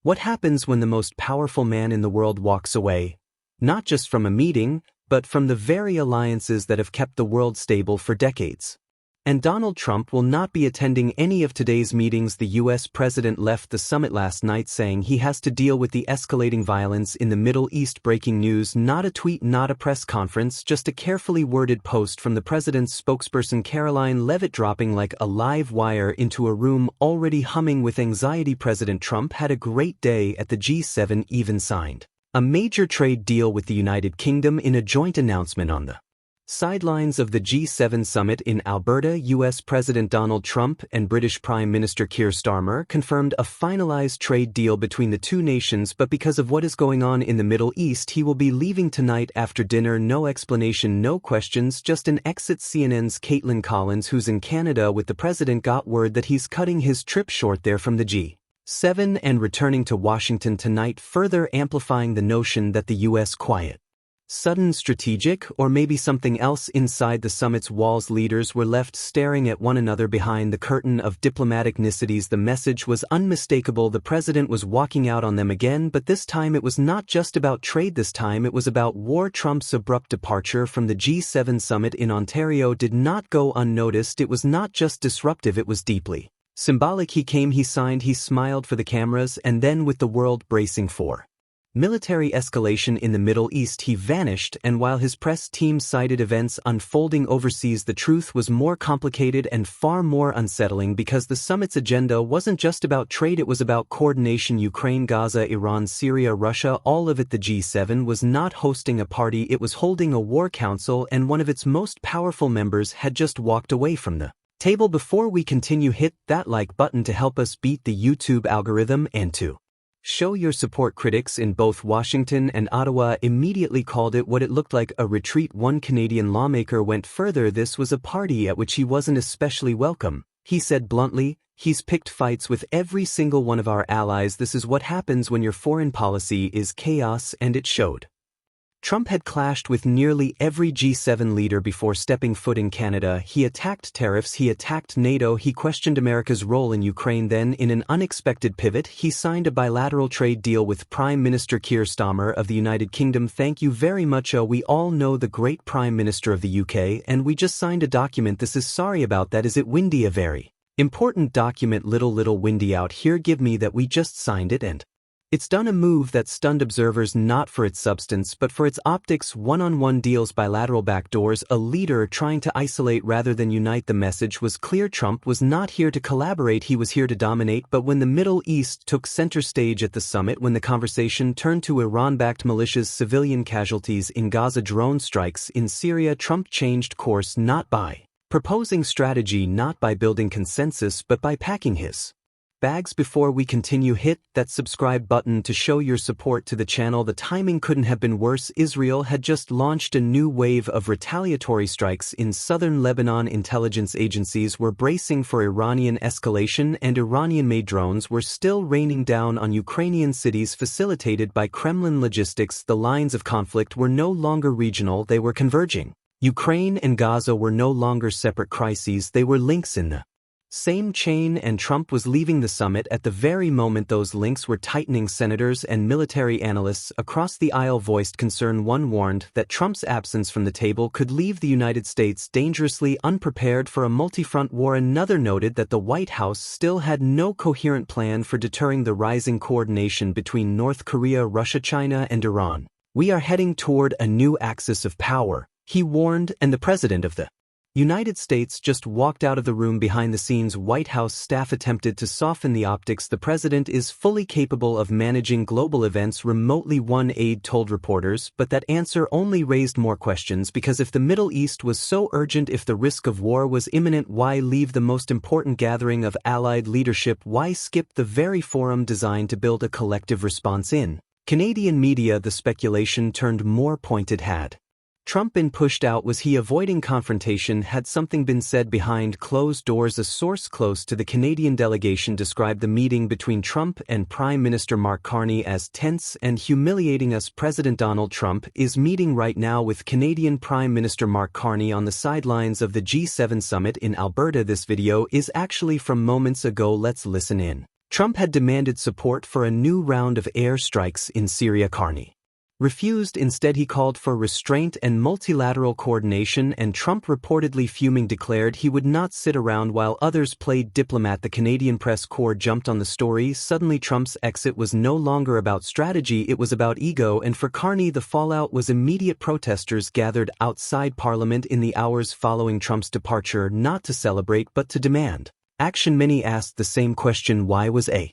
What happens when the most powerful man in the world walks away? Not just from a meeting, but from the very alliances that have kept the world stable for decades. And Donald Trump will not be attending any of today's meetings. The US president left the summit last night saying he has to deal with the escalating violence in the Middle East. Breaking news, not a tweet, not a press conference, just a carefully worded post from the president's spokesperson Caroline Leavitt, dropping like a live wire into a room already humming with anxiety. President Trump had a great day at the G7, even signed a major trade deal with the United Kingdom in a joint announcement on the sidelines of the G7 summit in Alberta. US President Donald Trump and British Prime Minister Keir Starmer confirmed a finalized trade deal between the two nations, but because of what is going on in the Middle East, he will be leaving tonight after dinner. No explanation, no questions, just an exit. CNN's Caitlin Collins, who's in Canada with the president, got word that he's cutting his trip short there from the G7 and returning to Washington tonight, further amplifying the notion that the US quiet, sudden, strategic, or maybe something else. Inside the summit's walls, leaders were left staring at one another behind the curtain of diplomatic niceties. The message was unmistakable. The president was walking out on them again, but this time it was not just about trade. This time it was about war. Trump's abrupt departure from the G7 summit in Ontario did not go unnoticed. It was not just disruptive, it was deeply symbolic. He came, he signed, he smiled for the cameras, and then, with the world bracing for military escalation in the Middle East, he vanished. And while his press team cited events unfolding overseas, the truth was more complicated and far more unsettling, because the summit's agenda wasn't just about trade, it was about coordination. Ukraine, Gaza, Iran, Syria, Russia, all of it. The G7 was not hosting a party, it was holding a war council, and one of its most powerful members had just walked away from the table. Before we continue, hit that like button to help us beat the YouTube algorithm and to show your support. Critics in both Washington and Ottawa immediately called it what it looked like, a retreat. One Canadian lawmaker went further. This was a party at which he wasn't especially welcome. He said bluntly, "He's picked fights with every single one of our allies. This is what happens when your foreign policy is chaos," and it showed. Trump had clashed with nearly every G7 leader before stepping foot in Canada. He attacked tariffs, he attacked NATO, he questioned America's role in Ukraine. Then, in an unexpected pivot, he signed a bilateral trade deal with Prime Minister Keir Starmer of the United Kingdom. Thank you very much. We all know the great Prime Minister of the UK, and we just signed a document. This is sorry about that. Is it windy? A very important document. Little windy out here. Give me that. We just signed it, and it's done. A move that stunned observers, not for its substance but for its optics. One-on-one deals, bilateral backdoors, a leader trying to isolate rather than unite. The message was clear. Trump was not here to collaborate, he was here to dominate. But when the Middle East took center stage at the summit, when the conversation turned to Iran-backed militias, civilian casualties in Gaza, drone strikes in Syria, Trump changed course, not by proposing strategy, not by building consensus, but by packing his bags. Before we continue, hit that subscribe button to show your support to the channel. The timing couldn't have been worse. Israel had just launched a new wave of retaliatory strikes in southern Lebanon. Intelligence agencies were bracing for Iranian escalation, and Iranian-made drones were still raining down on Ukrainian cities, facilitated by Kremlin logistics. The lines of conflict were no longer regional, they were converging. Ukraine and Gaza were no longer separate crises, they were links in the same chain, and Trump was leaving the summit at the very moment those links were tightening. Senators and military analysts across the aisle voiced concern. One warned that Trump's absence from the table could leave the United States dangerously unprepared for a multi-front war. Another noted that the White House still had no coherent plan for deterring the rising coordination between North Korea, Russia, China, and Iran. "We are heading toward a new axis of power," he warned, and the president of the United States just walked out of the room. Behind the scenes, White House staff attempted to soften the optics. "The president is fully capable of managing global events remotely," one aide told reporters, but that answer only raised more questions, because if the Middle East was so urgent, if the risk of war was imminent, why leave the most important gathering of allied leadership? Why skip the very forum designed to build a collective response? In Canadian media, the speculation turned more pointed. Had Trump been pushed out? Was he avoiding confrontation? Had something been said behind closed doors? A source close to the Canadian delegation described the meeting between Trump and Prime Minister Mark Carney as tense and humiliating. Us President Donald Trump is meeting right now with Canadian Prime Minister Mark Carney on the sidelines of the G7 summit in Alberta. This video is actually from moments ago. Let's listen in. Trump had demanded support for a new round of air strikes in Syria. Carney refused. Instead, he called for restraint and multilateral coordination, and Trump, reportedly fuming, declared he would not sit around while others played diplomat. The Canadian press corps jumped on the story. Suddenly, Trump's exit was no longer about strategy, it was about ego, and for Carney, the fallout was immediate. Protesters gathered outside Parliament in the hours following Trump's departure, not to celebrate but to demand action. Many asked the same question: why was a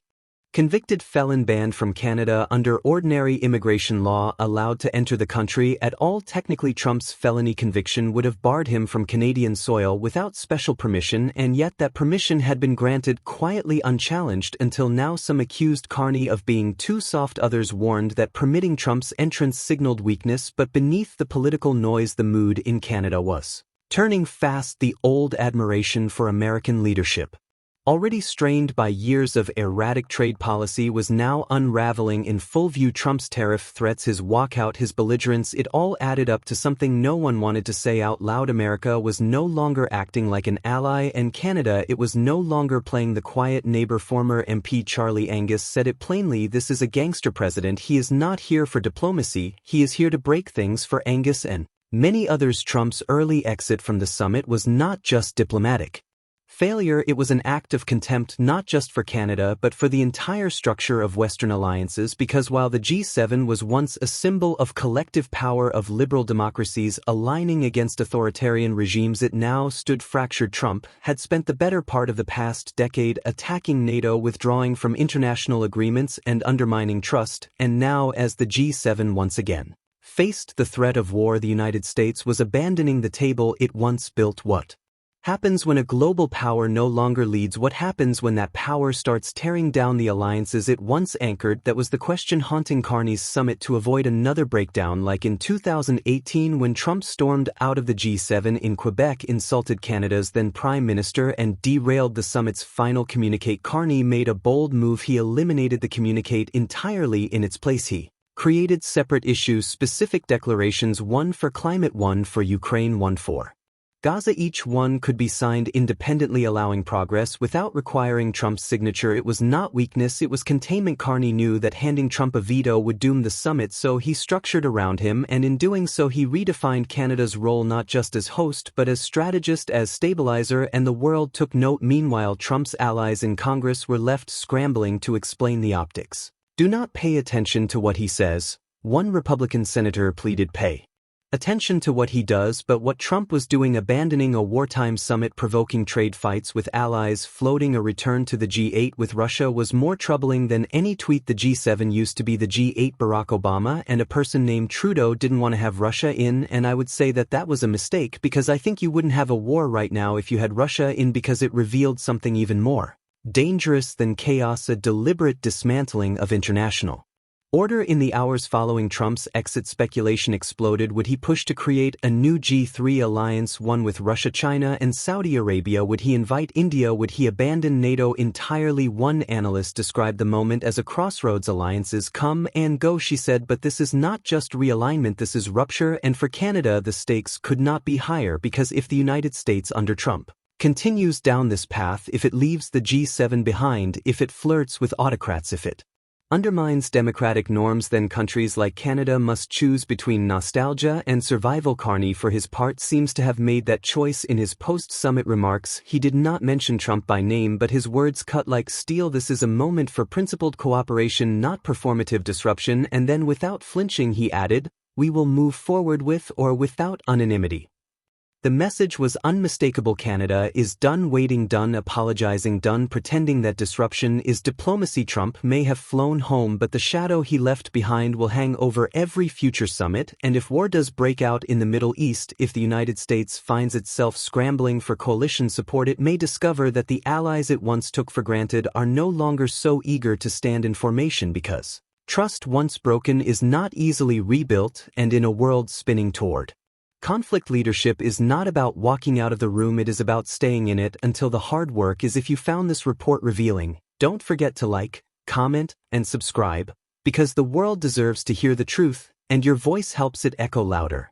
convicted felon banned from Canada under ordinary immigration law allowed to enter the country at all? Technically, Trump's felony conviction would have barred him from Canadian soil without special permission, and yet that permission had been granted quietly, unchallenged, until now. Some accused Carney of being too soft, others warned that permitting Trump's entrance signaled weakness, but beneath the political noise the mood in Canada was turning fast. The old admiration for American leadership, already strained by years of erratic trade policy, was now unraveling in full view. Trump's tariff threats, his walkout, his belligerence, it all added up to something no one wanted to say out loud. America was no longer acting like an ally, and Canada, it was no longer playing the quiet neighbor. Former MP Charlie Angus said it plainly: this is a gangster president. He is not here for diplomacy, he is here to break things. For Angus and many others, Trump's early exit from the summit was not just diplomatic failure, it was an act of contempt, not just for Canada but for the entire structure of Western alliances, because while the G7 was once a symbol of collective power, of liberal democracies aligning against authoritarian regimes, it now stood fractured. Trump had spent the better part of the past decade attacking NATO, withdrawing from international agreements and undermining trust, and now, as the G7 once again faced the threat of war, the United States was abandoning the table it once built. What happens when a global power no longer leads? What happens when that power starts tearing down the alliances it once anchored? That was the question haunting Carney's summit, to avoid another breakdown like in 2018 when Trump stormed out of the G7 in Quebec, insulted Canada's then Prime Minister, and derailed the summit's final communique. Carney made a bold move. He eliminated the communique entirely. In its place, he created separate issue-specific declarations, one for climate, one for Ukraine, one for Gaza. Each one could be signed independently, allowing progress without requiring Trump's signature. It was not weakness, it was containment. Carney knew that handing Trump a veto would doom the summit, so he structured around him, and in doing so he redefined Canada's role not just as host but as strategist, as stabilizer, and the world took note. Meanwhile, Trump's allies in Congress were left scrambling to explain the optics. Do not pay attention to what he says, one Republican senator pleaded. Pay attention to what he does. But what Trump was doing, abandoning a wartime summit, provoking trade fights with allies, floating a return to the G8 with Russia, was more troubling than any tweet. The G7 used to be the G8. Barack Obama and a person named Trudeau didn't want to have Russia in, and I would say that that was a mistake, because I think you wouldn't have a war right now if you had Russia in, because it revealed something even more dangerous than chaos: a deliberate dismantling of international order. In the hours following Trump's exit, speculation exploded. Would he push to create a new G3 alliance, one with Russia, China, and Saudi Arabia? Would he invite India? Would he abandon NATO entirely? One analyst described the moment as a crossroads. Alliances come and go, she said, but this is not just realignment, this is rupture. And for Canada, the stakes could not be higher, because if the United States under Trump continues down this path, if it leaves the G7 behind, if it flirts with autocrats, if it undermines democratic norms, then countries like Canada must choose between nostalgia and survival. Carney, for his part, seems to have made that choice. In his post-summit remarks, he did not mention Trump by name, but his words cut like steel. This is a moment for principled cooperation, not performative disruption. And then, without flinching, he added, "We will move forward with or without anonymity." The message was unmistakable. Canada is done waiting, done apologizing, done pretending that disruption is diplomacy. Trump may have flown home, but the shadow he left behind will hang over every future summit. And if war does break out in the Middle East, if the United States finds itself scrambling for coalition support, it may discover that the allies it once took for granted are no longer so eager to stand in formation, because trust once broken is not easily rebuilt. And in a world spinning toward conflict, leadership is not about walking out of the room, it is about staying in it until the hard work is. If you found this report revealing, don't forget to like, comment, and subscribe, because the world deserves to hear the truth, and your voice helps it echo louder.